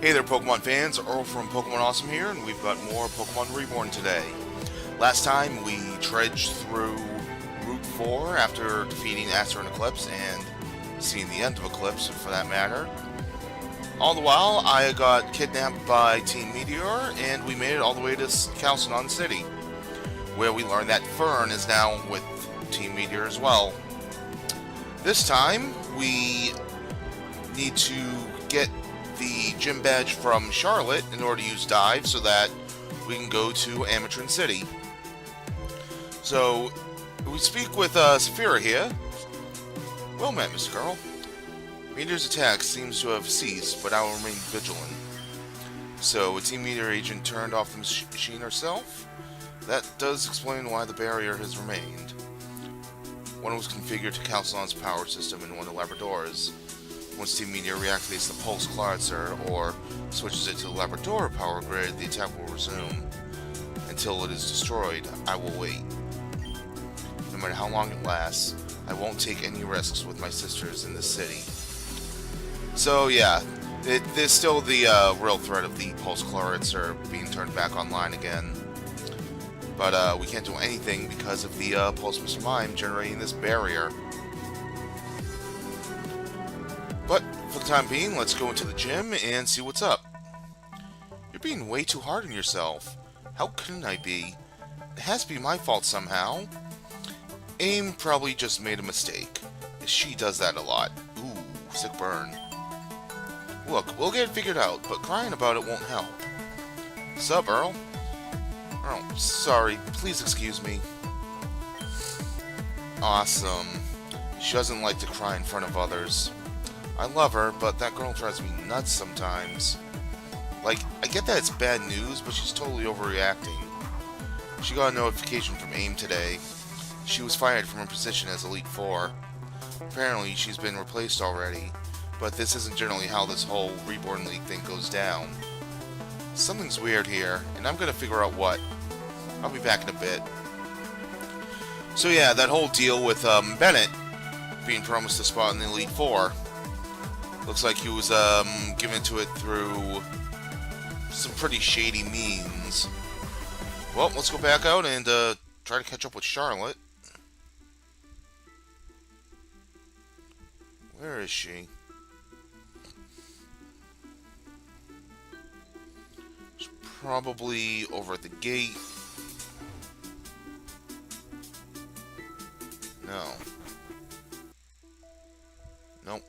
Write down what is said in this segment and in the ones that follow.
Hey there, Pokemon fans. Earl from Pokemon Awesome here, and we've got more Pokemon Reborn today. Last time, we trudged through Route 4 after defeating Aster and Eclipse, and seeing the end of Eclipse, for that matter. All the while, I got kidnapped by Team Meteor, and we made it all the way to Calcenon City, where we learned that Fern is now with Team Meteor as well. This time, we need to get the gym badge from Charlotte in order to use Dive so that we can go to Amatron City. So, we speak with Saphira here. Well met, Mystik Earl. Meteor's attack seems to have ceased, but I will remain vigilant. So, a Team Meteor agent turned off the machine herself? That does explain why the barrier has remained. One was configured to Calcelon's power system in one of the Labradors. Once Team Meteor reactivates the Pulse Clodser or switches it to the Labrador power grid, the attack will resume. Until it is destroyed, I will wait. No matter how long it lasts, I won't take any risks with my sisters in this city. So yeah, there's still the real threat of the Pulse Clodser being turned back online again. But we can't do anything because of the Pulse Mr. Mime generating this barrier. But, for the time being, let's go into the gym and see what's up. You're being way too hard on yourself. How couldn't I be? It has to be my fault somehow. AIM probably just made a mistake. She does that a lot. Ooh, sick burn. Look, we'll get it figured out, but crying about it won't help. Sup, Earl? Oh, sorry. Please excuse me. Awesome. She doesn't like to cry in front of others. I love her, but that girl drives me nuts sometimes. Like, I get that it's bad news, but she's totally overreacting. She got a notification from AIM today. She was fired from her position as Elite Four. Apparently, she's been replaced already, but this isn't generally how this whole Reborn League thing goes down. Something's weird here, and I'm gonna figure out what. I'll be back in a bit. So yeah, that whole deal with Bennett being promised a spot in the Elite Four. Looks like he was given to it through some pretty shady means. Well, let's go back out and try to catch up with Charlotte. Where is she? She's probably over at the gate. No. Nope.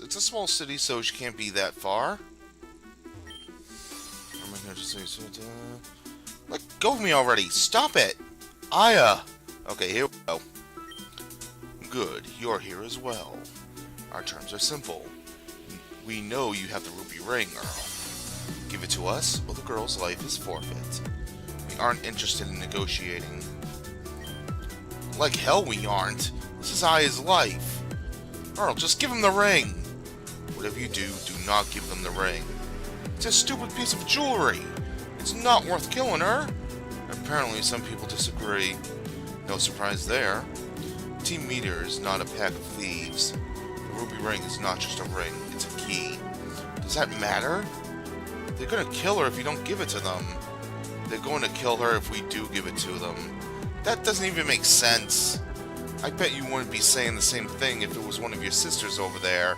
It's a small city, so she can't be that far. Let go of me already! Stop it! Aya! Okay, here we go. Good, you're here as well. Our terms are simple. We know you have the ruby ring, Earl. Give it to us, or the girl's life is forfeit. We aren't interested in negotiating. Like hell we aren't. This is Aya's life. Earl, just give him the ring! Whatever you do, do not give them the ring. It's a stupid piece of jewelry! It's not worth killing her! Apparently some people disagree. No surprise there. Team Meteor is not a pack of thieves. The ruby ring is not just a ring, it's a key. Does that matter? They're gonna kill her if you don't give it to them. They're going to kill her if we do give it to them. That doesn't even make sense. I bet you wouldn't be saying the same thing if it was one of your sisters over there.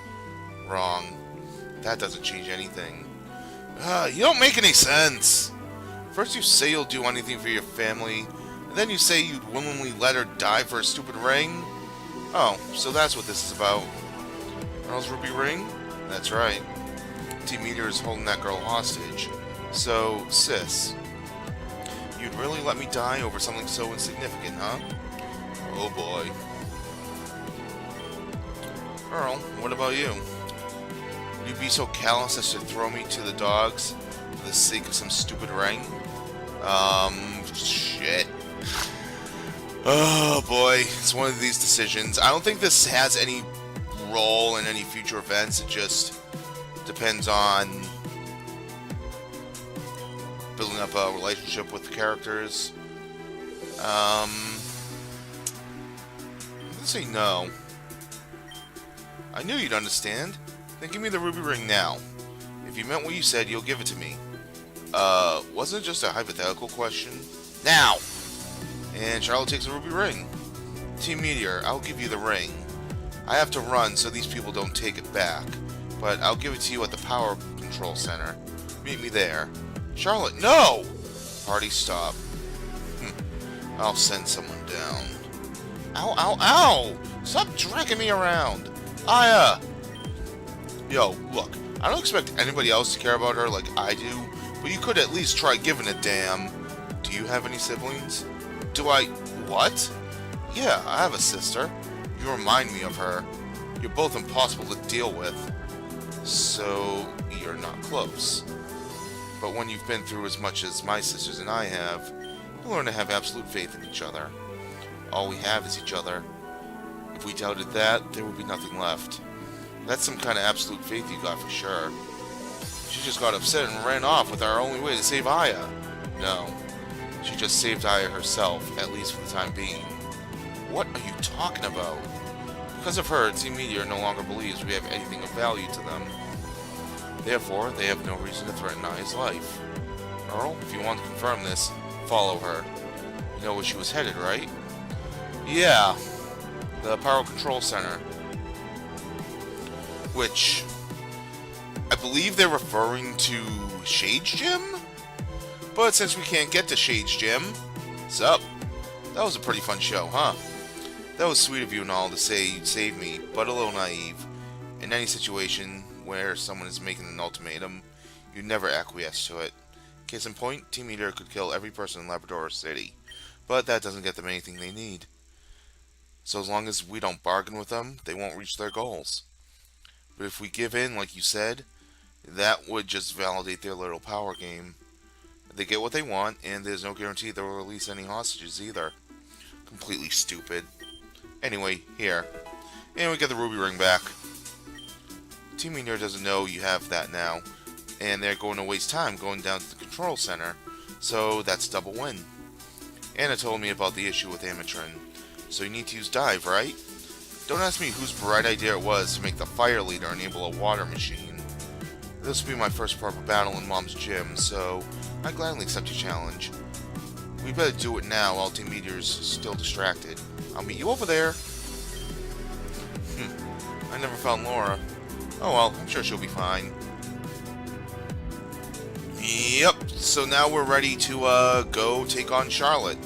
Wrong. That doesn't change anything. You don't make any sense. First you say you'll do anything for your family, and then you say you'd willingly let her die for a stupid ring? Oh, so that's what this is about. Earl's ruby ring? That's right. Team Meteor is holding that girl hostage. So, sis, you'd really let me die over something so insignificant, huh? Oh boy. Earl, what about you? Would you be so callous as to throw me to the dogs for the sake of some stupid ring? Shit. Oh boy, it's one of these decisions. I don't think this has any role in any future events. It just depends on building up a relationship with the characters. I'm gonna say no. I knew you'd understand. Then give me the ruby ring now. If you meant what you said, you'll give it to me. Wasn't it just a hypothetical question? Now! And Charlotte takes the ruby ring. Team Meteor, I'll give you the ring. I have to run so these people don't take it back, but I'll give it to you at the power control center. Meet me there. Charlotte, no! Party stop. I'll send someone down. Ow, ow, ow! Stop dragging me around. Yo, look, I don't expect anybody else to care about her like I do, but you could at least try giving a damn. Do you have any siblings? Do I... What? Yeah, I have a sister. You remind me of her. You're both impossible to deal with. So, you're not close. But when you've been through as much as my sisters and I have, you learn to have absolute faith in each other. All we have is each other. If we doubted that, there would be nothing left. That's some kind of absolute faith you got for sure. She just got upset and ran off with our only way to save Aya. No. She just saved Aya herself, at least for the time being. What are you talking about? Because of her, Team Meteor no longer believes we have anything of value to them. Therefore, they have no reason to threaten Aya's life. Earl, if you want to confirm this, follow her. You know where she was headed, right? Yeah. The Power Control Center. Which, I believe they're referring to Shade's Gym? But since we can't get to Shade's Gym, sup? That was a pretty fun show, huh? That was sweet of you and all to say you'd save me, but a little naive. In any situation where someone is making an ultimatum, you'd never acquiesce to it. Case in point, Team Meteor could kill every person in Labrador City, but that doesn't get them anything they need. So as long as we don't bargain with them, they won't reach their goals. But if we give in, like you said, that would just validate their little power game. They get what they want, and there's no guarantee they'll release any hostages either. Completely stupid. Anyway, here. And we get the ruby ring back. Team Meteor doesn't know you have that now, and they're going to waste time going down to the control center, so that's double win. Anna told me about the issue with Amatrin, so you need to use Dive, right? Don't ask me whose bright idea it was to make the fire leader enable a water machine. This will be my first proper battle in Mom's gym, so I gladly accept your challenge. We better do it now while Team Meteor's still distracted. I'll meet you over there. I never found Laura. Oh well, I'm sure she'll be fine. Yep, so now we're ready to go take on Charlotte.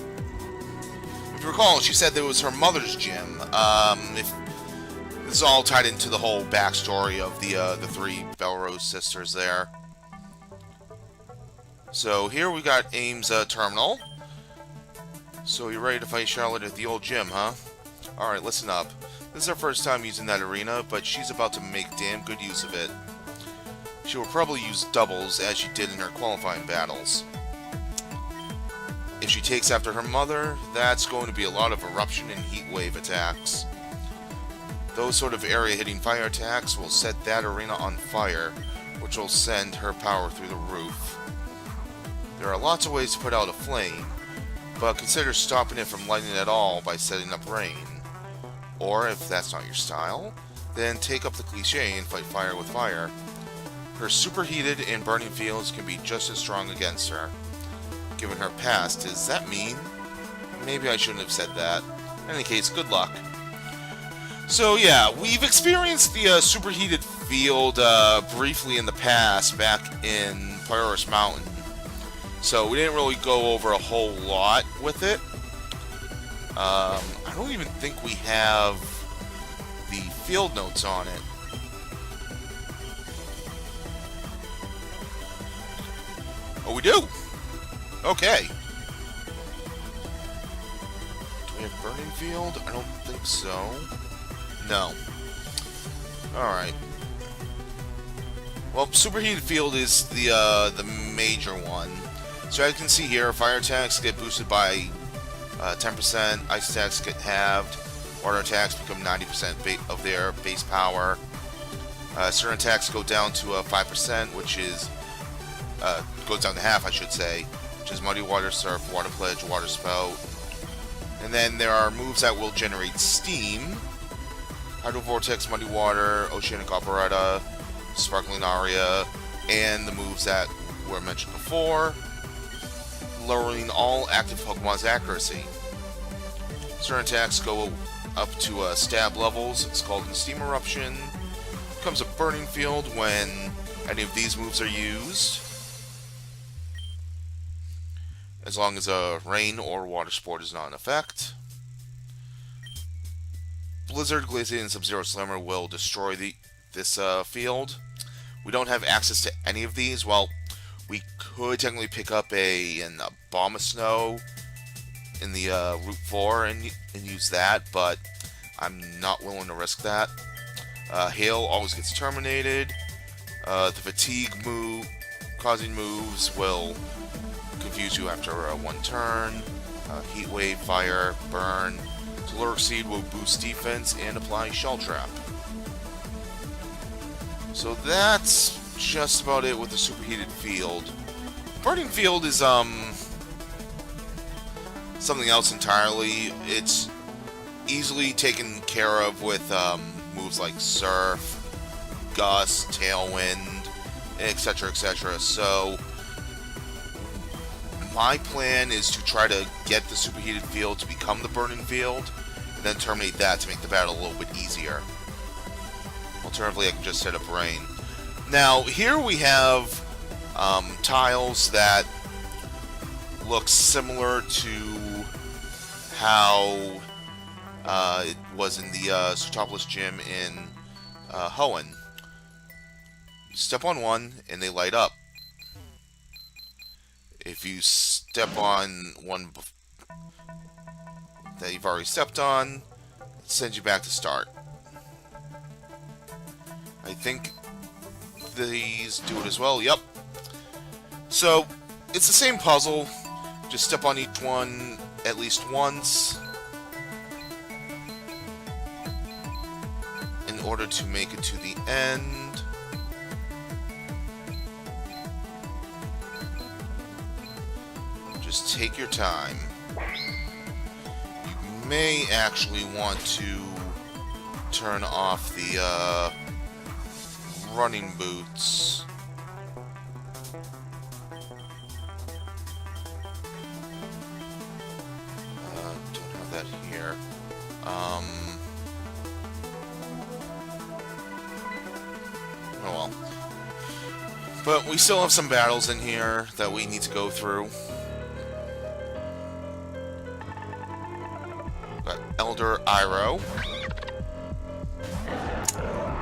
If you recall, she said that it was her mother's gym. If this is all tied into the whole backstory of the three Belrose sisters there. So here we got Aim's terminal. So you're ready to fight Charlotte at the old gym, huh? Alright, listen up. This is her first time using that arena, but she's about to make damn good use of it. She will probably use doubles as she did in her qualifying battles. If she takes after her mother, that's going to be a lot of eruption and heat wave attacks. Those sort of area-hitting fire attacks will set that arena on fire, which will send her power through the roof. There are lots of ways to put out a flame, but consider stopping it from lighting at all by setting up rain. Or, if that's not your style, then take up the cliche and fight fire with fire. Her superheated and burning fields can be just as strong against her. Given her past, does that mean? Maybe I shouldn't have said that. In any case, good luck. So yeah, we've experienced the superheated field briefly in the past, back in Pyros Mountain. So we didn't really go over a whole lot with it. I don't even think we have the field notes on it. Oh, we do! Okay. Do we have Burning Field? I don't think so. No. Alright. Well, Superheated Field is the major one. So as you can see here, fire attacks get boosted by 10%, ice attacks get halved, water attacks become 90% of their base power. Certain attacks go down to 5%, which is goes down to half, I should say, which is Muddy Water, Surf, Water Pledge, Water Spout, And then there are moves that will generate steam. Hydro Vortex, Muddy Water, Oceanic Operetta, Sparkling Aria, and the moves that were mentioned before, lowering all active Pokemon's accuracy. Certain attacks go up to stab levels. It's called Steam Eruption. Becomes a burning field when any of these moves are used, as long as a rain or water sport is not in effect. Blizzard, Glacier, and Sub-Zero Slammer will destroy this field. We don't have access to any of these. Well, we could technically pick up an Bomb of Snow in the Route 4 and use that, but I'm not willing to risk that. Hail always gets terminated. The Fatigue move, causing moves will confuse you after one turn. Heat Wave, Fire, Burn. Caloric Seed will boost defense and apply Shell Trap. So that's just about it with the Superheated Field. Burning Field is something else entirely. It's easily taken care of with moves like Surf, Gust, Tailwind, etc., etc. So my plan is to try to get the Superheated Field to become the Burning Field, and then terminate that to make the battle a little bit easier. Alternatively, I can just set up Rain. Now, here we have tiles that look similar to how it was in the Sootopolis Gym in Hoenn. You step on one, and they light up. If you step on one that you've already stepped on, it sends you back to start. I think these do it as well. Yep. So, it's the same puzzle. Just step on each one at least once in order to make it to the end. Just take your time. You may actually want to turn off the running boots. Don't have that here. Oh well. But we still have some battles in here that we need to go through. Got Elder Iroh.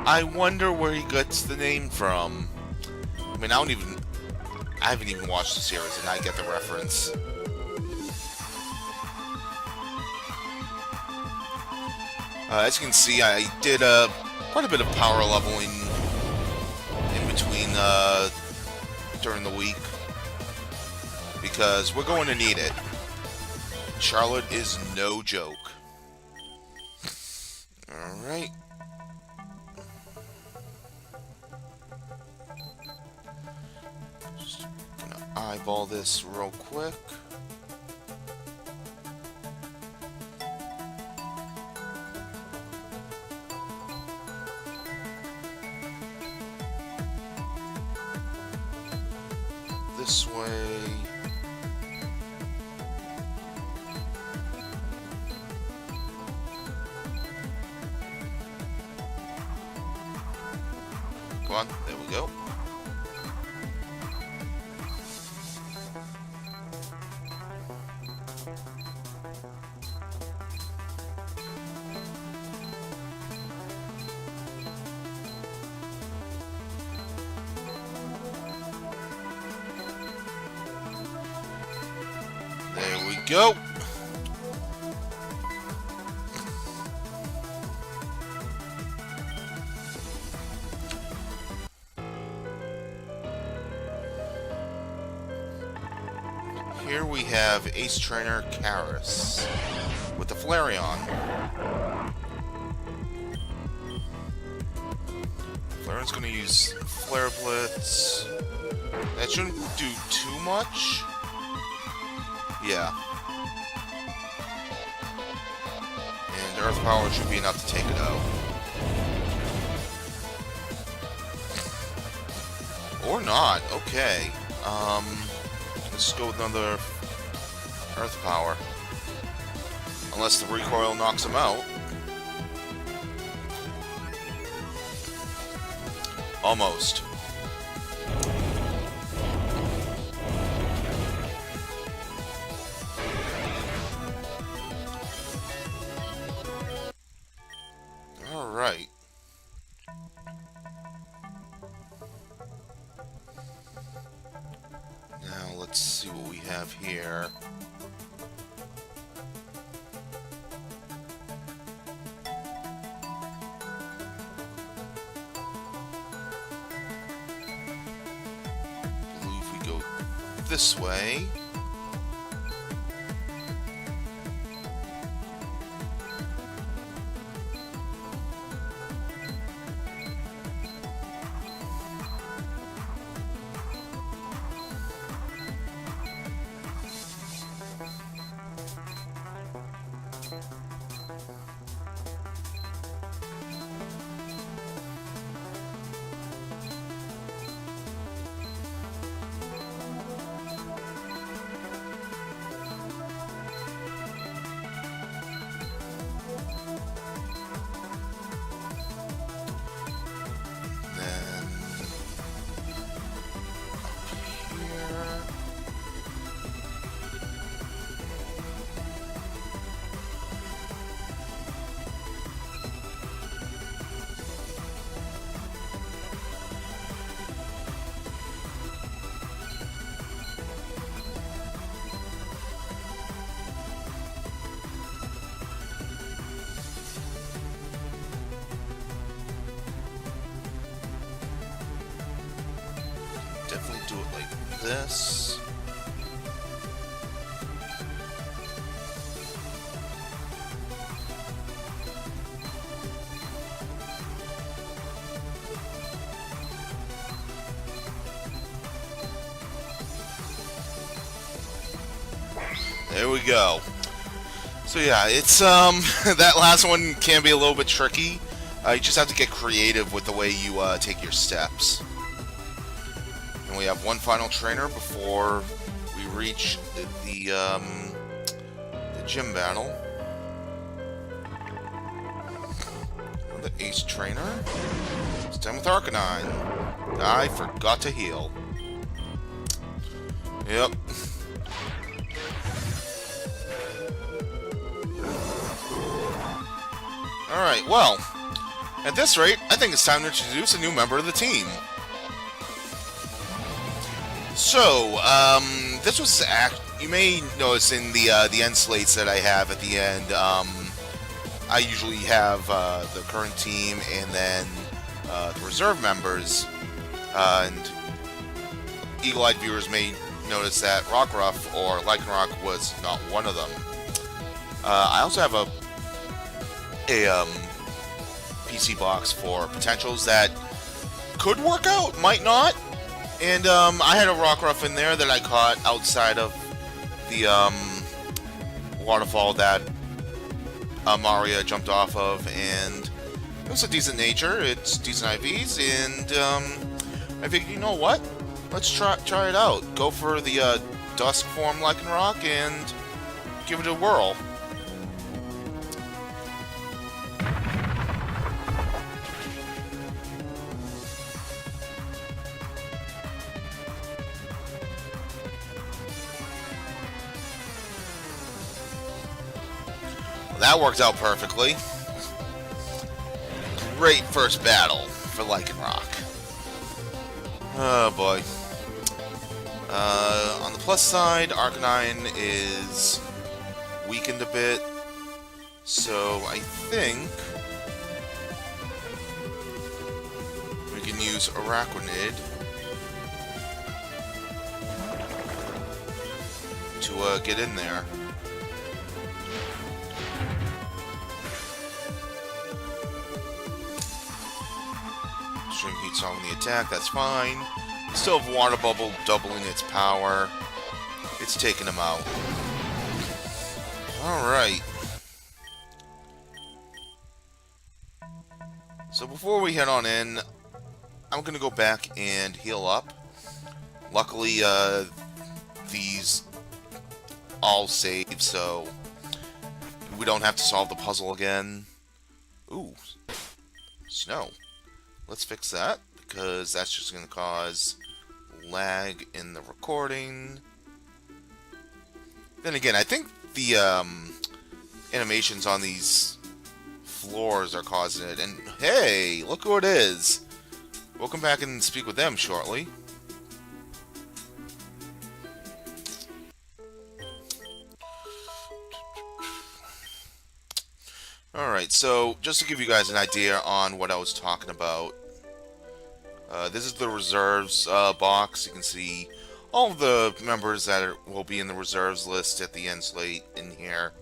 I wonder where he gets the name from. I mean, I haven't even watched the series, and I get the reference. As you can see, I did quite a bit of power leveling in between during the week, because we're going to need it. Charlotte is no joke. Alright. Just gonna eyeball this real quick. This way. Come on, there we go. There we go. Here we have Ace Trainer Karis with the Flareon. Flareon's going to use Flare Blitz. That shouldn't do too much. Yeah. The Earth Power should be enough to take it out. Or not. Okay. Let's go with another Earth Power. Unless the recoil knocks him out. Almost. Alright. Now let's see what we have here. I believe we go this way. Definitely do it like this. There we go. So yeah, it's that last one can be a little bit tricky. You just have to get creative with the way you take your steps. And we have one final trainer before we reach the gym battle. The ace trainer. It's time with Arcanine. I forgot to heal. Yep. Alright, well, at this rate, I think it's time to introduce a new member of the team. So, this was you may notice in the end slates that I have at the end, I usually have the current team and then the reserve members, and eagle-eyed viewers may notice that Rockruff or Lycanroc was not one of them. I also have a PC box for potentials that could work out, might not. And I had a Rockruff in there that I caught outside of the waterfall that Maria jumped off of, and it was a decent nature. It's decent IVs, and I figured, you know what? Let's try it out. Go for the Dusk form Lycanroc and give it a whirl. That worked out perfectly. Great first battle for Lycanroc. Oh boy. On the plus side, Arcanine is weakened a bit, so I think we can use Araquanid to get in there. String Heat Song the attack, that's fine. Still have Water Bubble doubling its power. It's taking him out. Alright. So before we head on in, I'm going to go back and heal up. Luckily, these all save, so we don't have to solve the puzzle again. Ooh, snow. Let's fix that, because that's just going to cause lag in the recording. Then again, I think the animations on these floors are causing it. And hey, look who it is. We'll come back and speak with them shortly. Alright, so just to give you guys an idea on what I was talking about, this is the reserves box. You can see all of the members that will be in the reserves list at the end slate in here.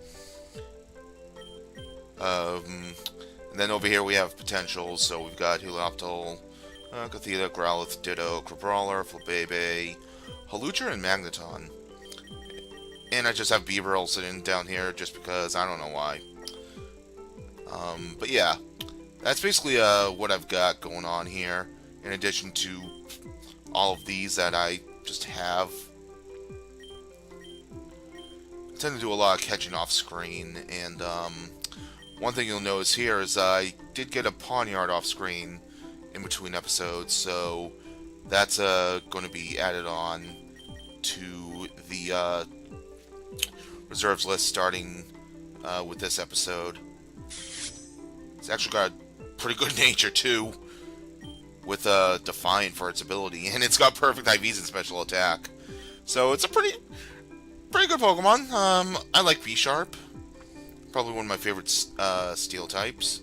And then over here we have potentials, so we've got Helioptile, Gothita, Growlithe, Ditto, Crabrawler, Flabebe, Hawlucha, and Magneton. And I just have Beaverl sitting down here just because, I don't know why. But yeah, that's basically what I've got going on here, in addition to all of these that I just have. I tend to do a lot of catching off screen, and one thing you'll notice here is I did get a Pawniard off screen in between episodes, so that's going to be added on to the reserves list starting with this episode. It's actually got a pretty good nature too, with Defiant for its ability, and it's got perfect IVs and special attack. So it's a pretty good Pokemon. I like B-Sharp. Probably one of my favorite steel types.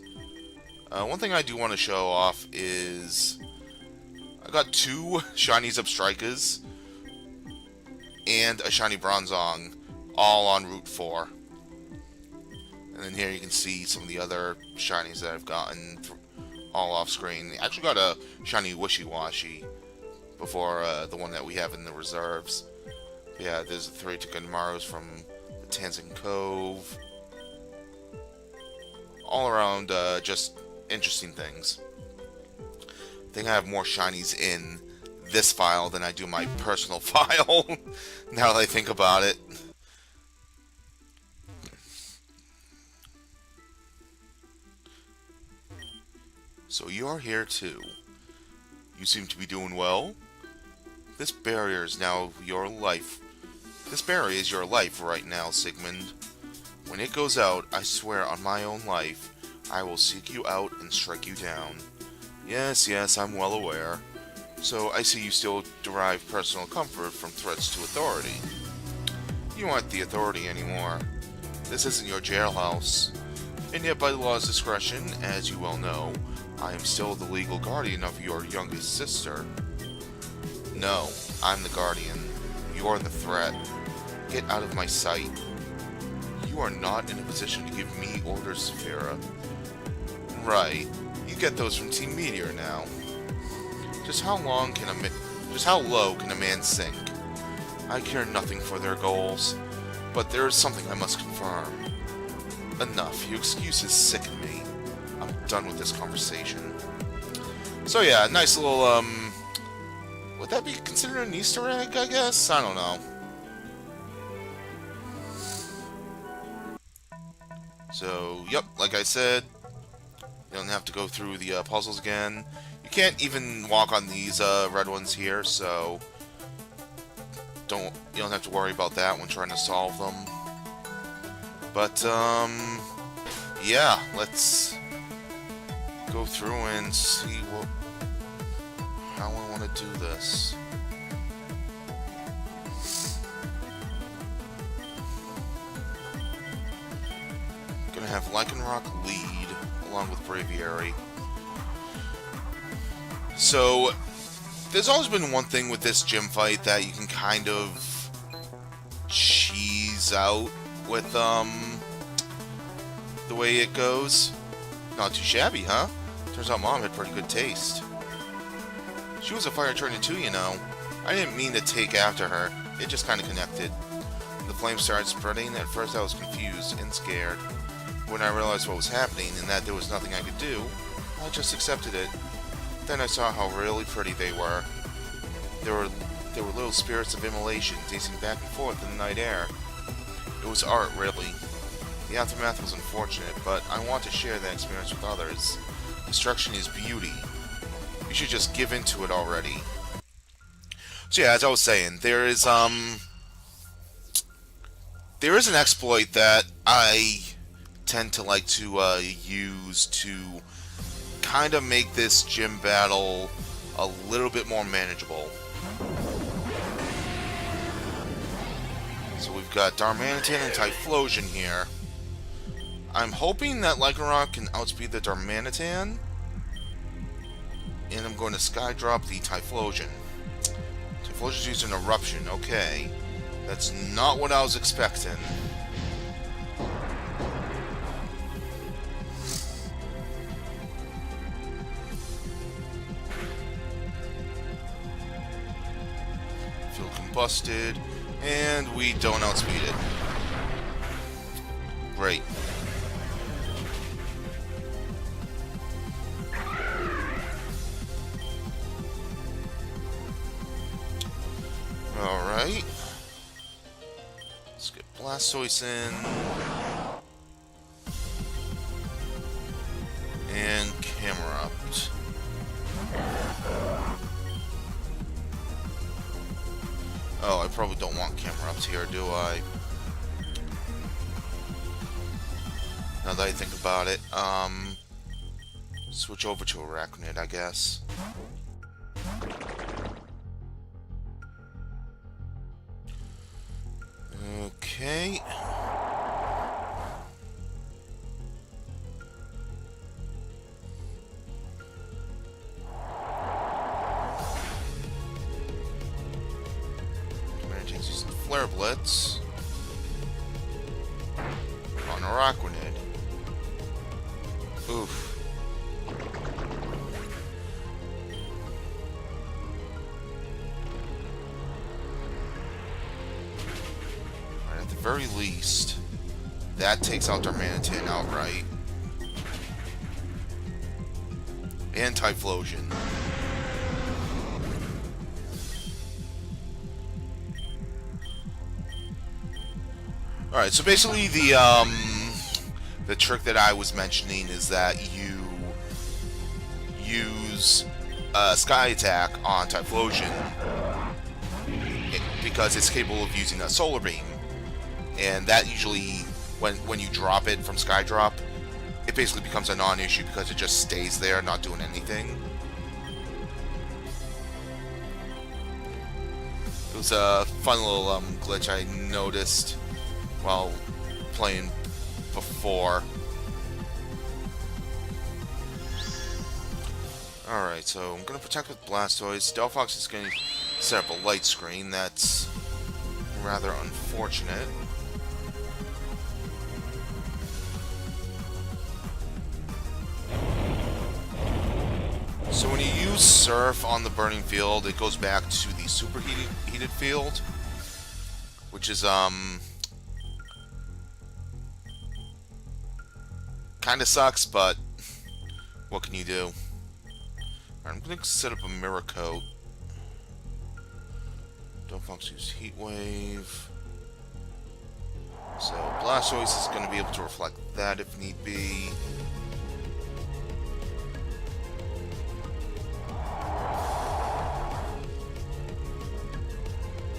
One thing I do want to show off is I got 2 shiny Zebstrikers and a shiny Bronzong, all on Route 4. And then here you can see some of the other shinies that I've gotten all off screen. I actually got a shiny Wishy-Washy before the one that we have in the reserves. Yeah, there's the 3 Tucanmaros from the Tanzan Cove. All around, just interesting things. I think I have more shinies in this file than I do my personal file, now that I think about it. So you're here too. You seem to be doing well. This barrier is now your life. This barrier is your life right now, Sigmund. When it goes out, I swear on my own life, I will seek you out and strike you down. Yes, I'm well aware. So I see you still derive personal comfort from threats to authority. You aren't the authority anymore. This isn't your jailhouse. And yet by the law's discretion, as you well know, I am still the legal guardian of your youngest sister. No, I'm the guardian. You're the threat. Get out of my sight. You are not in a position to give me orders, Saphira. Right. You get those from Team Meteor now. Just how low can a man sink? I care nothing for their goals, but there is something I must confirm. Enough. Your excuses sicken me. I'm done with this conversation. So yeah, nice little, would that be considered an Easter egg, I guess? I don't know. So, yep, like I said, you don't have to go through the puzzles again. You can't even walk on these red ones here, so you don't have to worry about that when trying to solve them. But, yeah, let's go through and see how I want to do this. Gonna have Lycanroc lead, along with Braviary. So, there's always been one thing with this gym fight that you can kind of cheese out with, the way it goes. Not too shabby, huh? Turns out Mom had pretty good taste. She was a fire trainer too, you know. I didn't mean to take after her. It just kind of connected. The flames started spreading. At first I was confused and scared. When I realized what was happening and that there was nothing I could do, I just accepted it. Then I saw how really pretty they were. There were little spirits of immolation dancing back and forth in the night air. It was art, really. The aftermath was unfortunate, but I want to share that experience with others. Destruction is beauty. You should just give into it already. So yeah, as I was saying, there is an exploit that I tend to like to use to kind of make this gym battle a little bit more manageable. So we've got Darmanitan and Typhlosion here. I'm hoping that Lycanroc can outspeed the Darmanitan, and I'm going to Skydrop the Typhlosion. Typhlosion's using Eruption, okay. That's not what I was expecting. Feel combusted, and we don't outspeed it. Great. Alright. Let's get Blastoise in. And Camerupt. Oh, I probably don't want Camerupt here, do I? Now that I think about it, switch over to Arachnid, I guess. Okay. Manatan's using Flare Blitz on Arachnid. Oof. At the very least, that takes out Darmanitan outright. And Typhlosion. Alright, so basically the trick that I was mentioning is that you use Sky Attack on Typhlosion because it's capable of using a Solar Beam. And that usually, when you drop it from Skydrop, it basically becomes a non-issue because it just stays there, not doing anything. It was a fun little glitch I noticed while playing before. Alright, so I'm going to protect with Blastoise. Delphox is going to set up a light screen. That's rather unfortunate. So when you use Surf on the burning field, it goes back to the superheated field, which is kind of sucks, but what can you do? Alright, I'm gonna set up a Mirror Coat. Delphox use Heat Wave. So Blastoise is going to be able to reflect that if need be.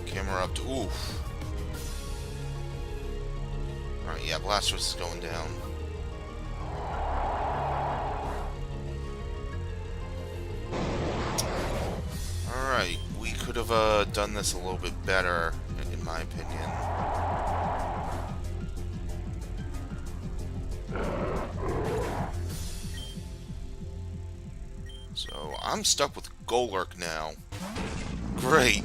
Camerupt, oof. Alright, yeah, Blastoise is going down. Alright, we could have done this a little bit better, in my opinion. So, I'm stuck with Golurk now. Great.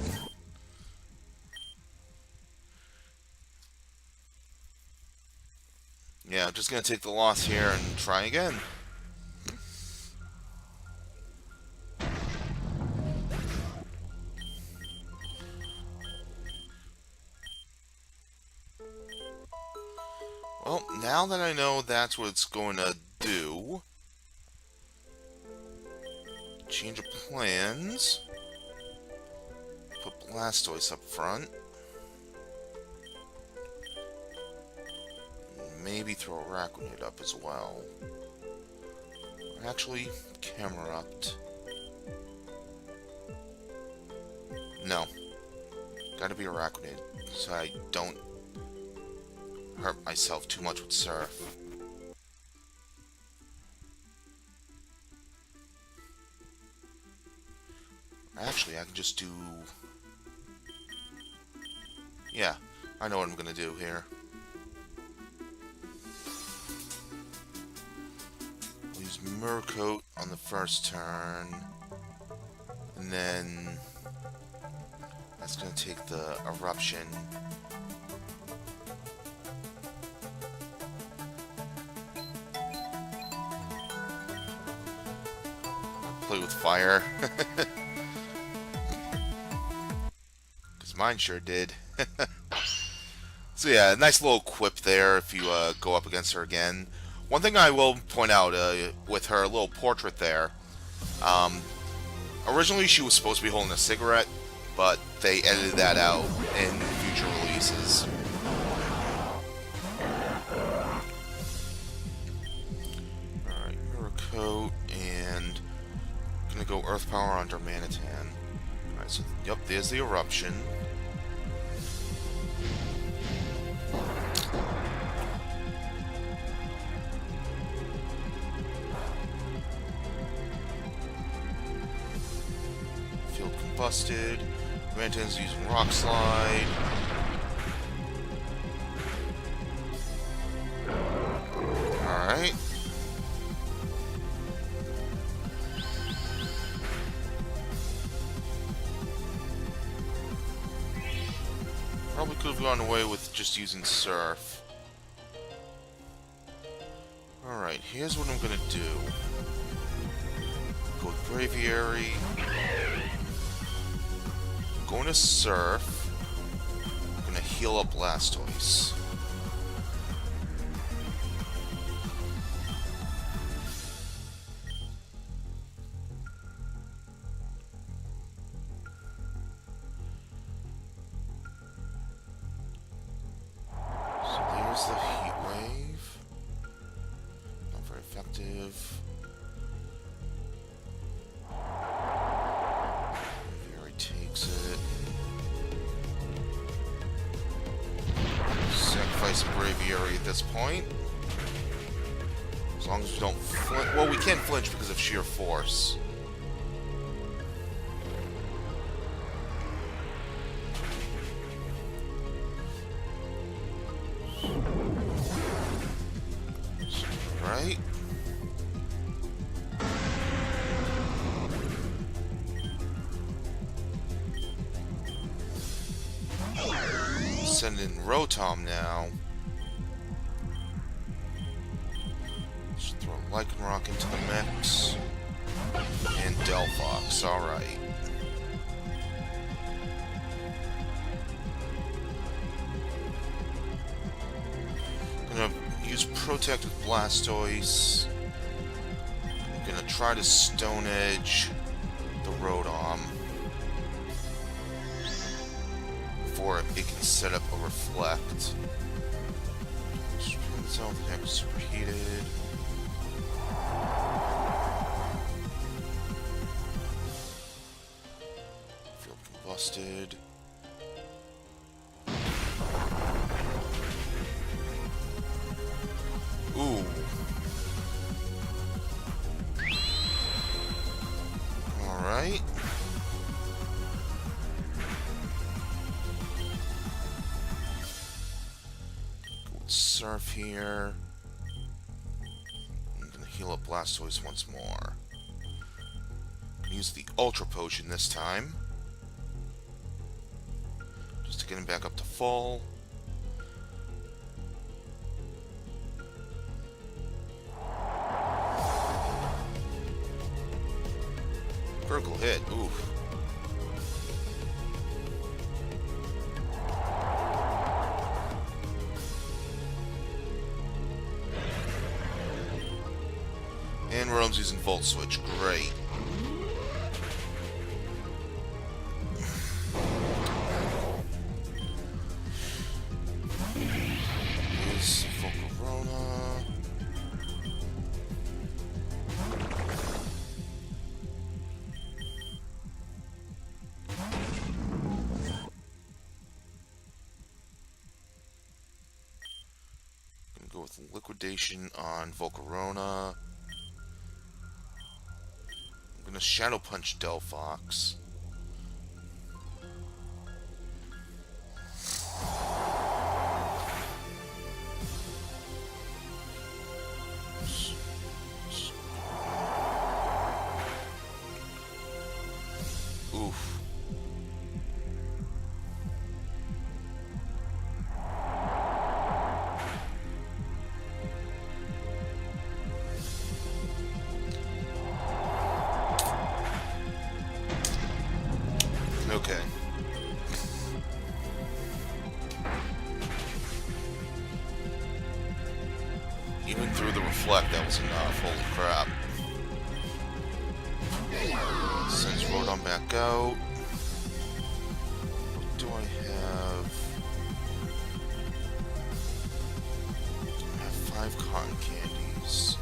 Yeah, I'm just gonna take the loss here and try again. Well, now that I know that's what it's going to do, Change of plans. Put Blastoise up front. Maybe throw Arachnid up as well. Actually, Camerupt. No. Gotta be Arachnid, so I don't hurt myself too much with Surf. Actually, I can just do... Yeah, I know what I'm gonna do here. I'll use Murkrow on the first turn, and then that's gonna take the Eruption. Play with fire. Mine sure did. So yeah, nice little quip there if you go up against her again. One thing I will point out with her little portrait there, originally she was supposed to be holding a cigarette, but they edited that out in future releases. Alright, Murkrow, and gonna go Earth Power on Darmanitan. Alright, so yep, there's the Eruption. Busted. Darmanitan's using Rock Slide. Alright. Probably could have gone away with just using Surf. Alright, here's what I'm gonna do. Go with Braviary. Going to Surf. I'm gonna heal up Blastoise. So there's the Heat Wave. Not very effective. Sacrifice Braviary at this point. As long as we don't flinch. Well, we can't flinch because of sheer force. Right? Send in Rotom now. Just throw Lycanroc into the mix. And Delphox, alright. Gonna use Protect with Blastoise. I'm gonna try to Stone Edge the Rotom before it can set up a Reflect. Spin itself, heck, superheated. Feel combusted. Ooh. Alright. Surf here. I'm gonna heal up Blastoise once more. Use the Ultra Potion this time, just to get him back up to full. Critical hit. Oof. And Rotom's using Volt Switch. Great. Liquidation on Volcarona. I'm gonna Shadow Punch Delphox. Oof. Okay. Even through the reflect, that was enough. Holy crap. Sends Rodon back out. What do I have? I have 5 cotton candies.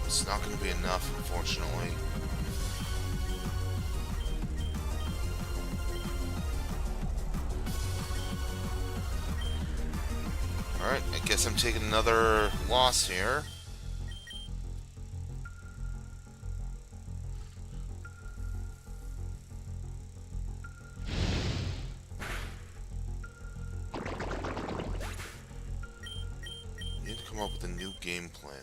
It's not going to be enough, unfortunately. Alright, I guess I'm taking another loss here. Need to come up with a new game plan.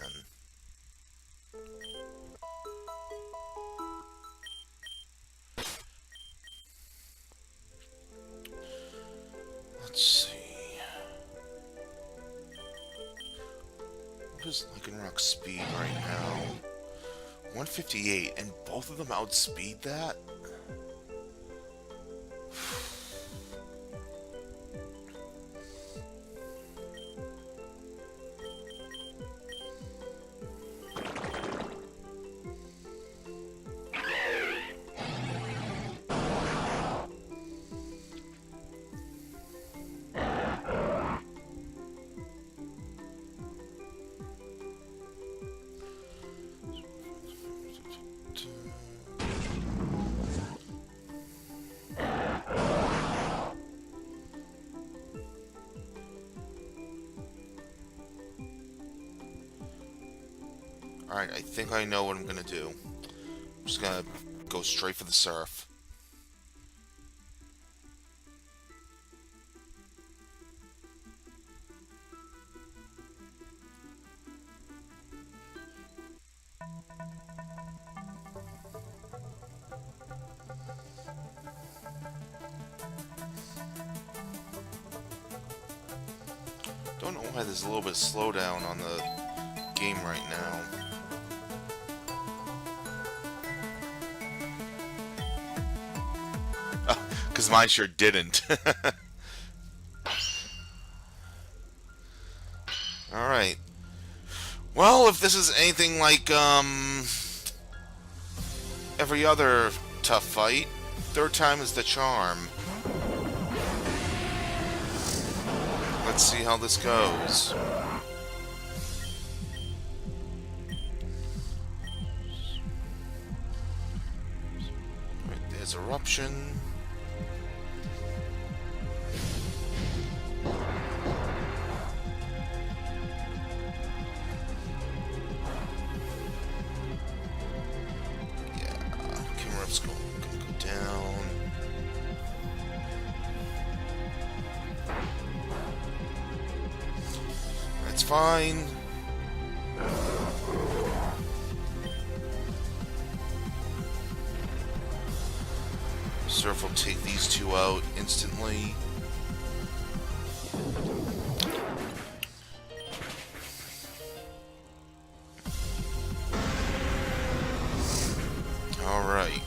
Let's see. What is Lycanroc speed right now? 158, and both of them outspeed that? Alright, I think I know what I'm gonna do. I'm just gonna go straight for the surf. Don't know why there's a little bit of slowdown on the game right now. Because mine sure didn't. Alright. Well, if this is anything like, every other tough fight, third time is the charm. Let's see how this goes. Right, there's Eruption. It's fine. Surf will take these two out instantly. Alright.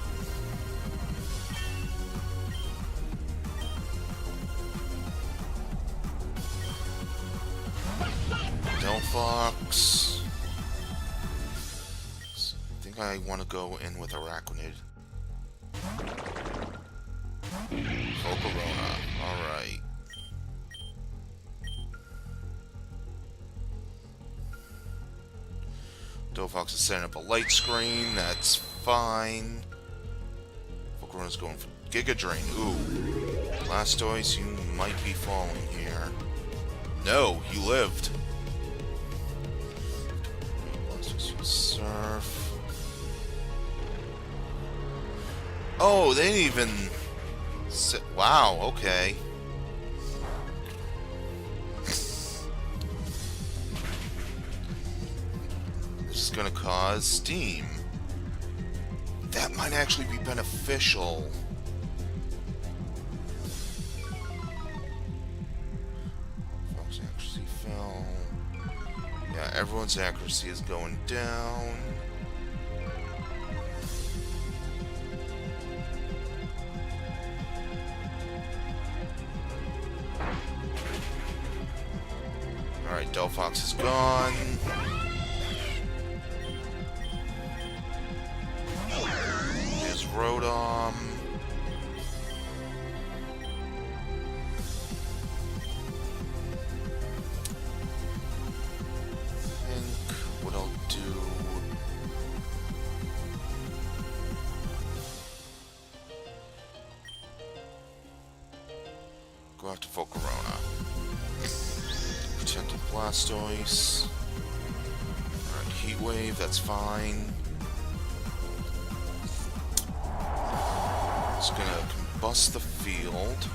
Delphox. I think I want to go in with Araquanid. Volcarona. Alright. Delphox is setting up a light screen. That's fine. Volcarona's going for Giga Drain. Ooh. Blastoise, you might be falling here. No, you lived. Blastoise, use Surf. Oh, they didn't even... Wow, okay. This is gonna cause steam. That might actually be beneficial. Fox accuracy fell. Yeah, everyone's accuracy is going down. Alright, Delphox is gone. There's Rotom. I think what I'll do... go after Volcarona. Protected Blastoise. Alright, Heat Wave, that's fine. It's gonna combust the field.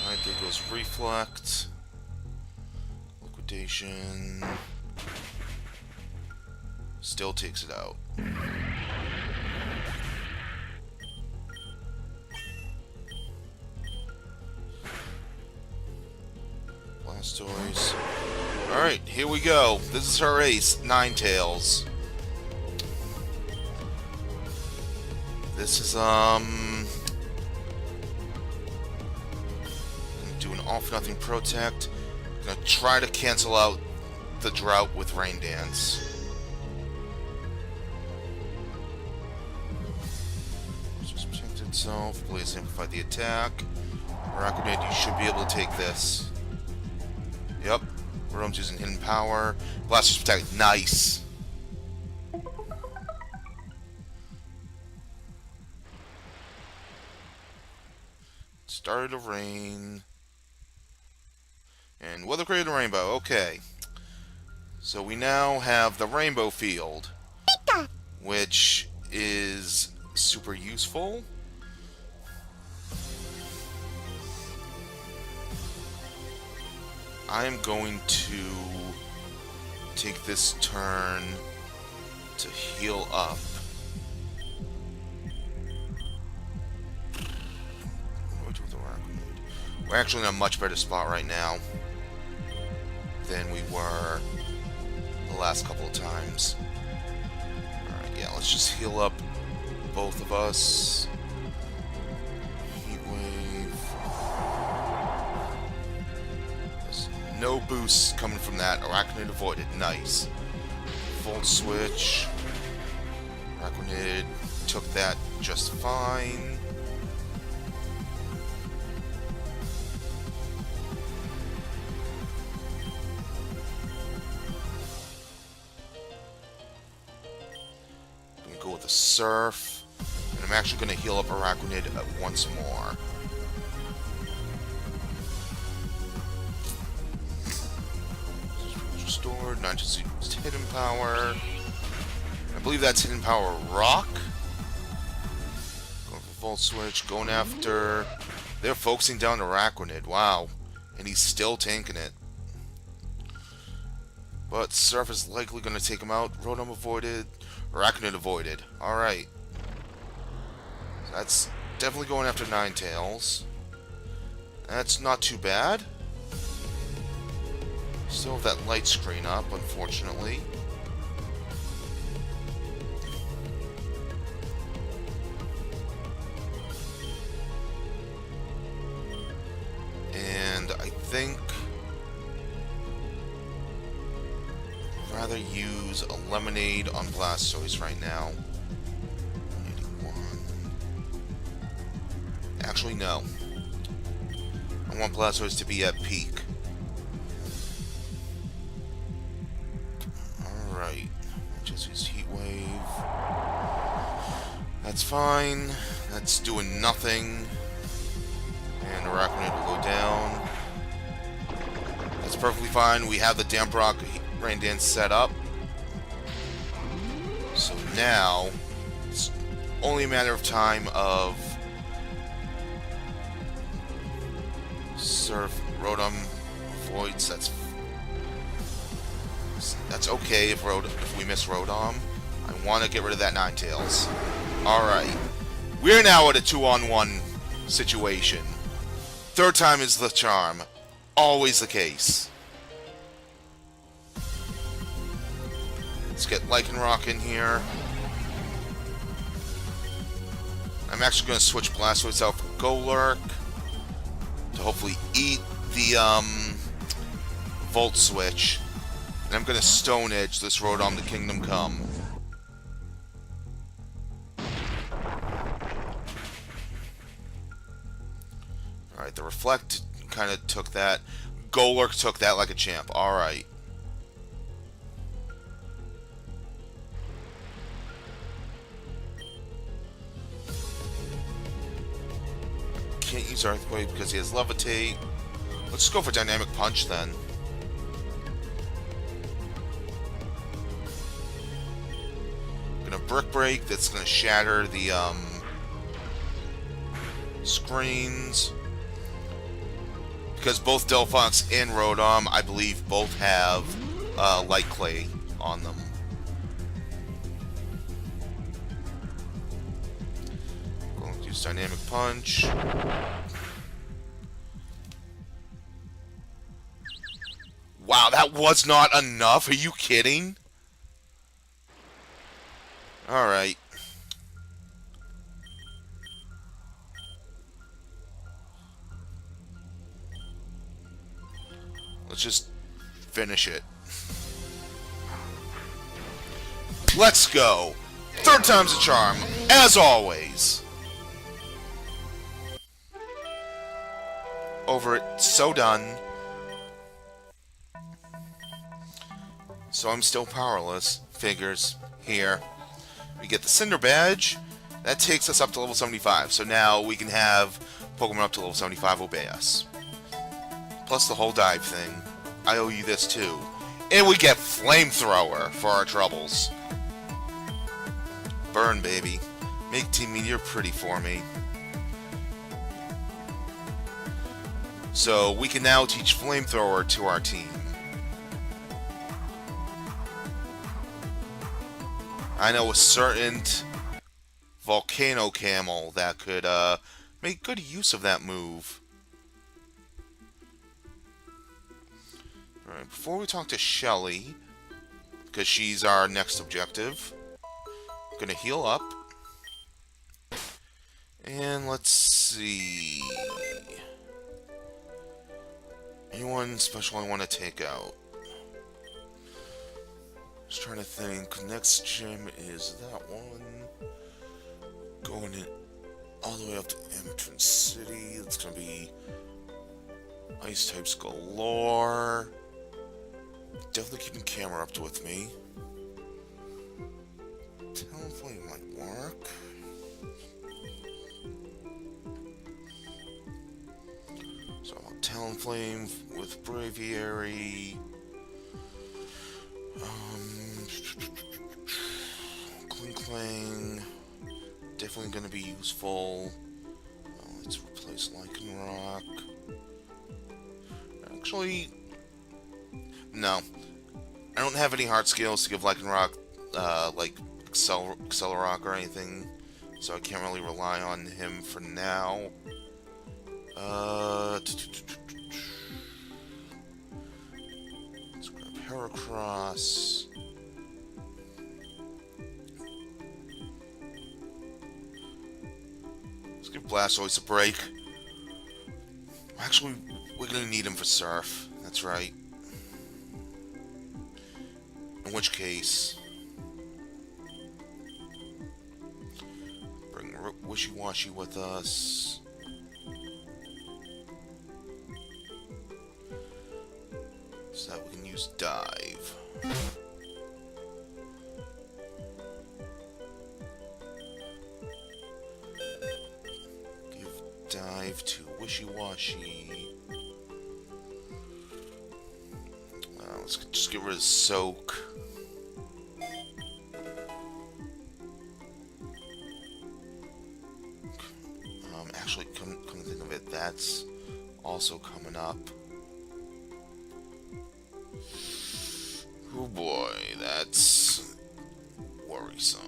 Alright, there goes Reflect. Liquidation. Still takes it out. Blastoise. Alright, here we go. This is her ace, Ninetales. This is, gonna do an all-for-nothing Protect. Gonna try to cancel out the drought with Rain Dance. Just protect itself. Blaze amplify the attack. Araquanid, you should be able to take this. Yep. Rotom's using Hidden Power. Blastoise protect. Nice. Started to rain. And weather created a rainbow. Okay. So we now have the rainbow field, which is super useful. I'm going to take this turn to heal up. We're actually in a much better spot right now than we were the last couple of times. Alright, yeah, let's just heal up both of us. Heat Wave. There's no boosts coming from that. Araquanid avoided. Nice. Volt Switch. Araquanid took that just fine. With a Surf, and I'm actually going to heal up Araquanid once more. Restored, not just used Hidden Power. I believe that's Hidden Power Rock. Going for Volt Switch, going after... They're focusing down Araquanid, wow. And he's still tanking it. But Surf is likely going to take him out. Rotom avoided. Araquanid avoided. Alright. That's definitely going after Ninetales. That's not too bad. Still have that light screen up, unfortunately. And I think... rather use a Lemonade on Blastoise right now. 181. Actually, no. I want Blastoise to be at peak. Alright. Just use Heat Wave. fine. That's doing nothing. And the Arachnid will go down. That's perfectly fine. We have the Damp Rock Rain Dance set up. So now, it's only a matter of time of Surf, Rotom, Voids. That's okay if we miss Rotom. I want to get rid of that Ninetales. Alright. We're now at a 2-on-1 situation. Third time is the charm. Always the case. Let's get Lycanroc in here. I'm actually going to switch Blastoise out for Golurk to hopefully eat the Volt Switch. And I'm going to Stone Edge this Rotom to Kingdom Come. Alright, the Reflect kind of took that. Golurk took that like a champ. Alright. Can't use Earthquake because he has Levitate. Let's just go for Dynamic Punch then. Gonna Brick Break. That's gonna shatter the screens. Because both Delphox and Rotom, I believe, both have Light Clay on them. Going to use Dynamic Punch. Wow, that was not enough? Are you kidding? Alright. Let's just finish it. Let's go! Third time's a charm, as always. Over it. So done. So I'm still powerless. Figures. Here. We get the Cinder Badge. That takes us up to level 75. So now we can have Pokemon up to level 75 obey us. Plus the whole dive thing. I owe you this too. And we get Flamethrower for our troubles. Burn, baby. Make Team Meteor pretty for me. So we can now teach Flamethrower to our team. I know a certain Volcano Camel that could make good use of that move. Alright, before we talk to Shelly, because she's our next objective, I'm gonna heal up. And let's see. Anyone special I want to take out? Just trying to think. Next gym is that one. Going in all the way up to Entrance City. It's gonna be Ice types galore. Definitely keeping camera up with me. Talonflame might work. So Talonflame with Braviary. Klinklang. Definitely going to be useful. Let's replace Lycanroc. Actually, no. I don't have any heart skills to give Lycanroc, like Accelerock or anything, so I can't really rely on him for now. Let's grab Heracross. Let's give Blastoise a break. Actually, we're gonna need him for Surf. That's right. In which case, bring Wishy-Washy with us. So that we can use Dive. Wishy-washy. Let's just get rid of Soak. Actually, come to think of it, that's also coming up. Oh boy, that's worrisome.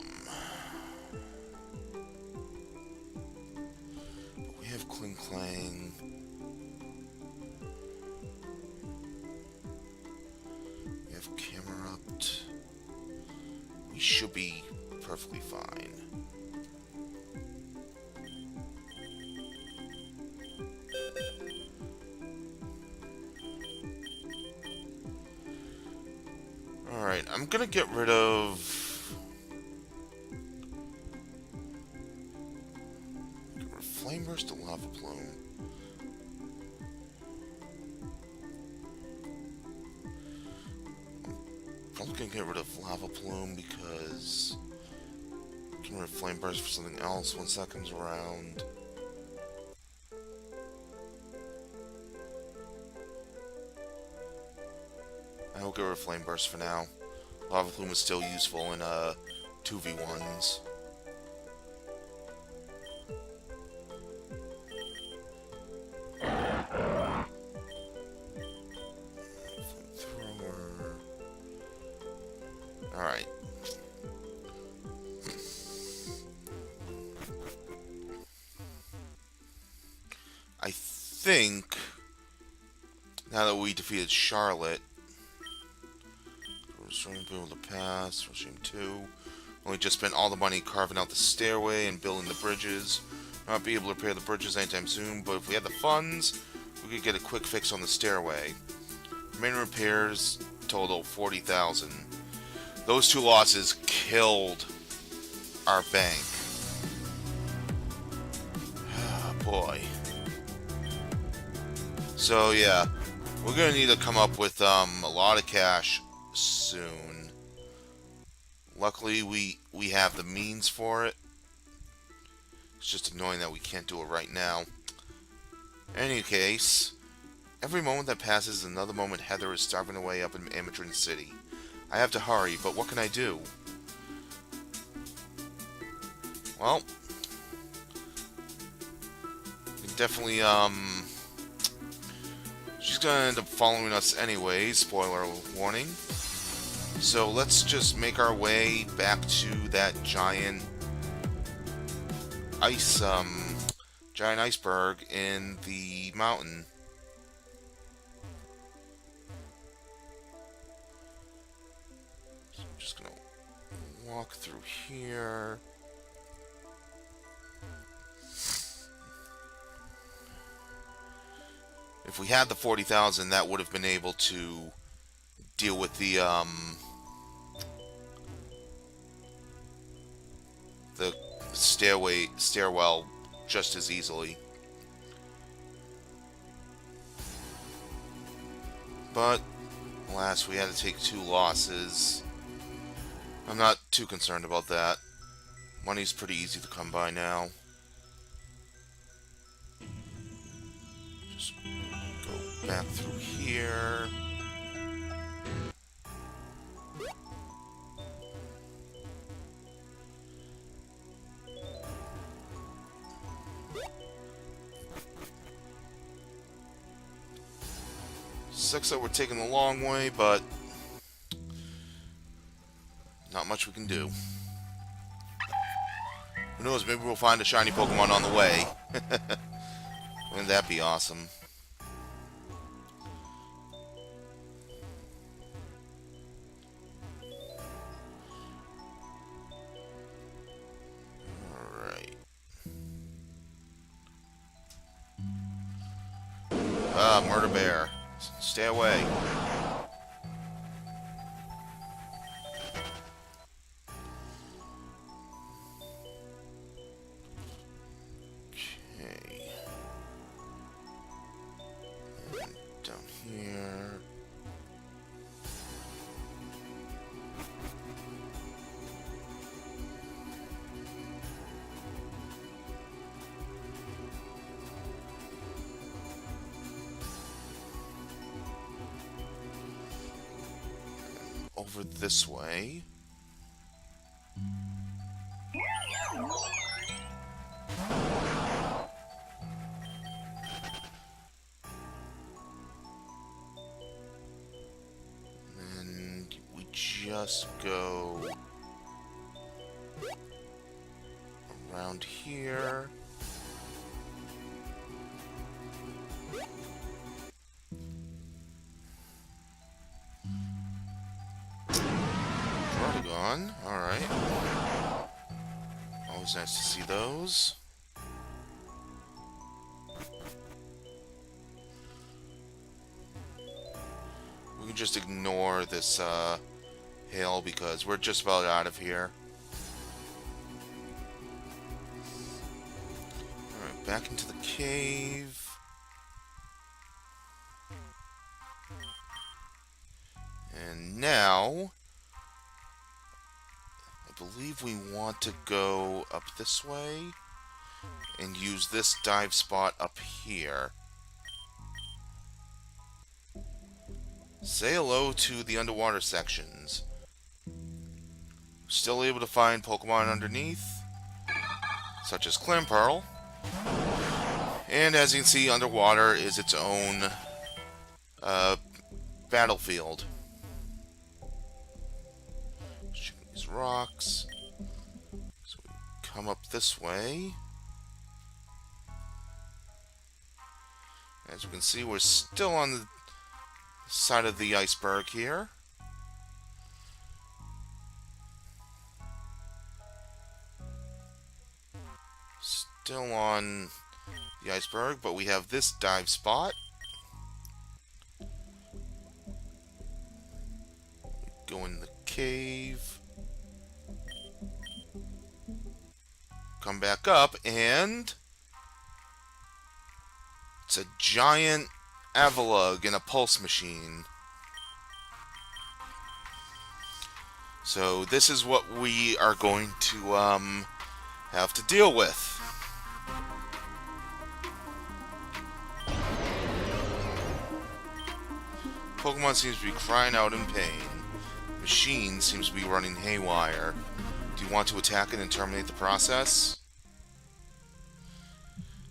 But we have Kling Clang. We have Camerupt. We should be perfectly fine. Alright, I'm gonna get rid of... Flame Burst to Lava Plume. I'm probably gonna get rid of Lava Plume because... I can get rid of Flame Burst for something else once that comes around. I will get rid of Flame Burst for now. Lava Plume is still useful in 2v1s. Flamethrower. Alright. I think, now that we defeated Charlotte, Restoring Build the Pass, Rushing 2. Only just spent all the money carving out the stairway and building the bridges. Not be able to repair the bridges anytime soon, but if we had the funds, we could get a quick fix on the stairway. Main repairs total 40,000. Those two losses killed our bank. Oh boy. So yeah, we're gonna need to come up with a lot of cash soon. Luckily, we have the means for it. It's just annoying that we can't do it right now. In any case, every moment that passes is another moment Heather is starving away up in Amatrin City. I have to hurry, but what can I do? Well, we can definitely, she's gonna end up following us anyway, spoiler warning. So let's just make our way back to that giant iceberg in the mountain. So I'm just gonna walk through here. If we had the 40,000, that would have been able to deal with the stairwell just as easily. But alas, we had to take 2 losses. I'm not too concerned about that. Money's pretty easy to come by now. Just go back through here. Sucks that we're taking the long way, but not much we can do. Who knows, maybe we'll find a shiny Pokemon on the way. Wouldn't that be awesome? Alright. Murder Bear. Stay away. Okay. And down here. over this way. And we just go around here. Gone. Alright. Always nice to see those. We can just ignore this hail because we're just about out of here. Alright, back into the cave. And now I believe we want to go up this way and use this dive spot up here. Say hello to the underwater sections. Still able to find Pokemon underneath, such as Climpearl. And as you can see, underwater is its own battlefield. These rocks. So we come up this way. As you can see, we're still on the side of the iceberg here. Still on the iceberg, but we have this dive spot. Go in the cave. Come back up, and it's a giant Avalugg in a pulse machine. So this is what we are going to have to deal with. Pokemon seems to be crying out in pain. Machine seems to be running haywire. Do you want to attack it and terminate the process?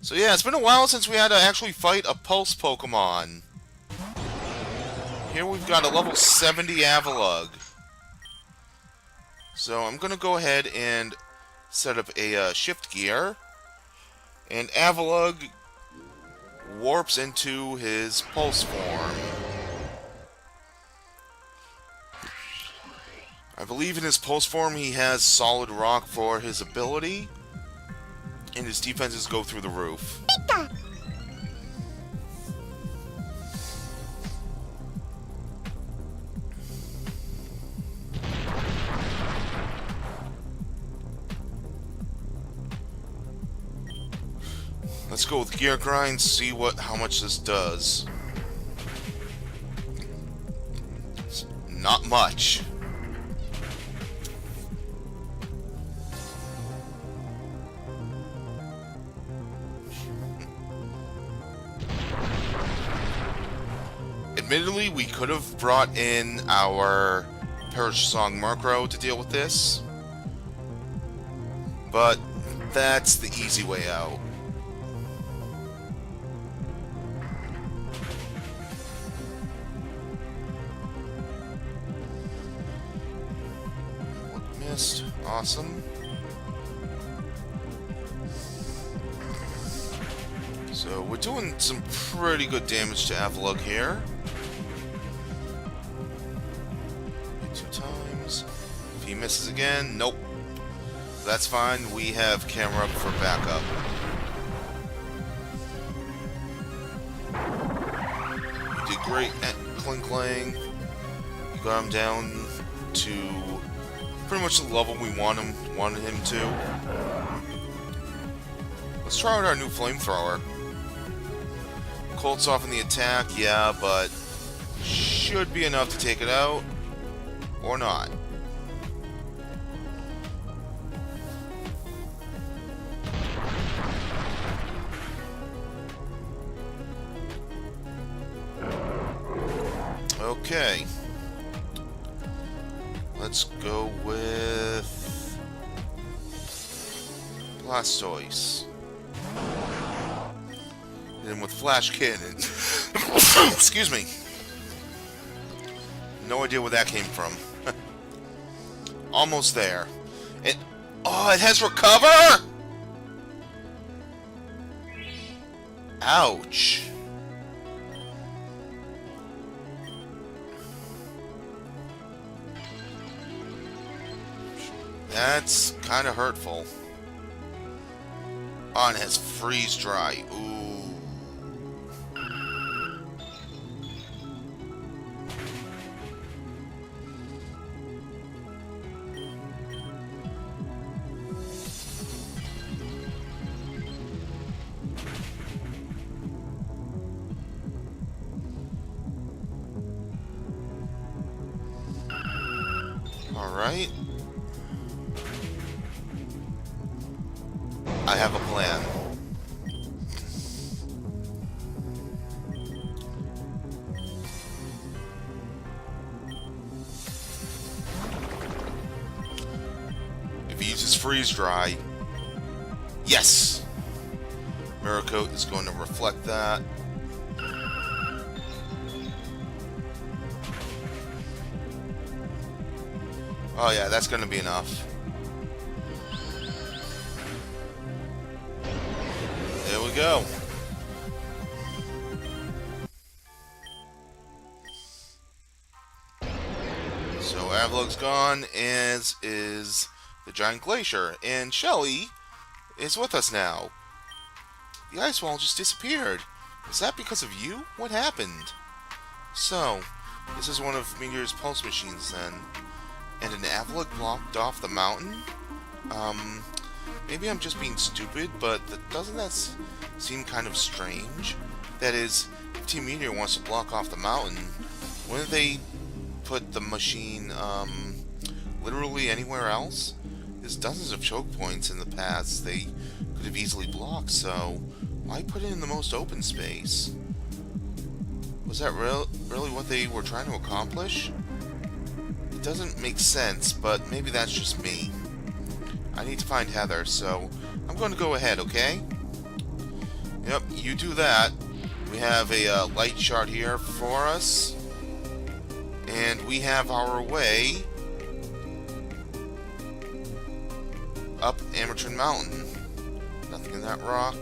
So yeah, it's been a while since we had to actually fight a Pulse Pokemon. Here we've got a level 70 Avalugg. So I'm going to go ahead and set up a shift gear. And Avalugg warps into his Pulse form. I believe in his Pulse form he has Solid Rock for his ability. And his defenses go through the roof. Let's go with Gear Grind, see how much this does. It's not much. Admittedly, we could have brought in our Perish Song Murkrow to deal with this, but that's the easy way out. Missed. Awesome. So we're doing some pretty good damage to Avalugg here. 2 times. If he misses again, nope. That's fine. We have camera up for backup. You did great at Klinklang. You got him down to pretty much the level we wanted him to. Let's try out our new flamethrower. Cold soften the attack, yeah, but should be enough to take it out. Or not. Okay. Let's go with Blastoise. And with Flash Cannon. Excuse me. No idea where that came from. Almost there. Oh, it has Recover? Ouch. That's kind of hurtful. Oh, and it has Freeze Dry. Ooh. Alright. I have a plan. If he uses Freeze Dry... Yes! Mirror Coat is going to reflect that. Oh yeah, that's going to be enough. There we go. So Avalug's gone, as is the Giant Glacier. And Shelly is with us now. The ice wall just disappeared. Is that because of you? What happened? So, this is one of Meteor's pulse machines then. And an Avalug blocked off the mountain? Maybe I'm just being stupid, but doesn't that seem kind of strange? That is, if Team Meteor wants to block off the mountain, wouldn't they put the machine, literally anywhere else? There's dozens of choke points in the past they could have easily blocked, so why put it in the most open space? Was that really what they were trying to accomplish? It doesn't make sense, but maybe that's just me. I need to find Heather, so I'm going to go ahead, okay? Yep, you do that. We have a light shard here for us. And we have our way up Amerton Mountain. Nothing in that rock.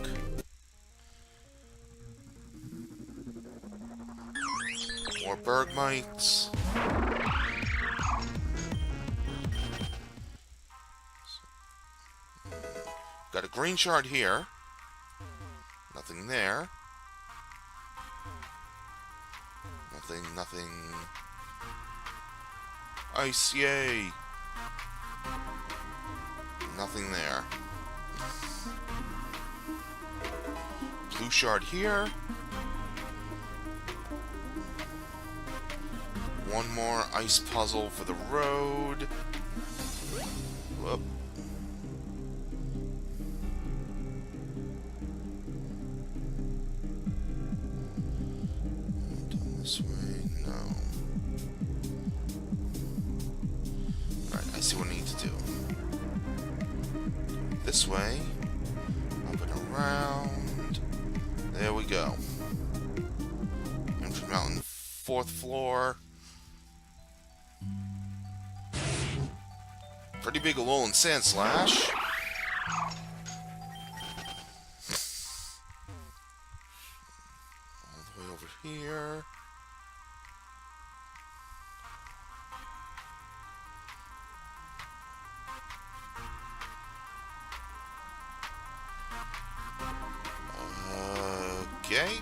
More Bergmites. Got a green shard here. Nothing there. Nothing. Ice, yay! Nothing there. Blue shard here. One more ice puzzle for the road. Whoop. This way, no. Alright, I see what I need to do. This way. Up and around. There we go. Amerton Mountain, 4th floor. Pretty big Alolan Sand Slash. All the way over here. Okay.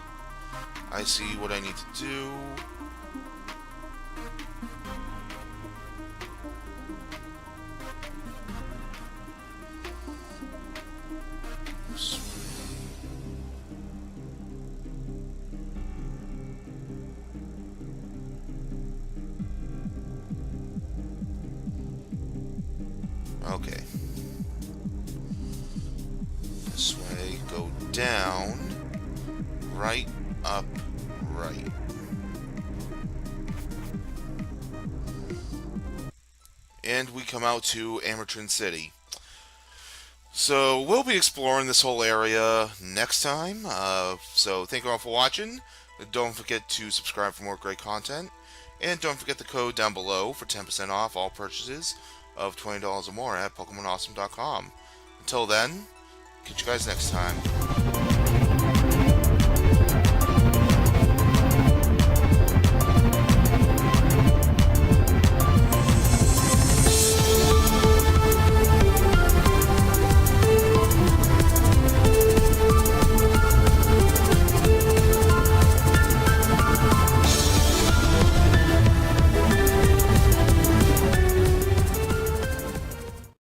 I see what I need to do. Okay. This way, go down, right, up, right. and we come out to Amertrin City. So we'll be exploring this whole area next time. So thank you all for watching. Don't forget to subscribe for more great content. And don't forget the code down below for 10% off all purchases of $20 or more at PokemonAwesome.com. Until then, catch you guys next time.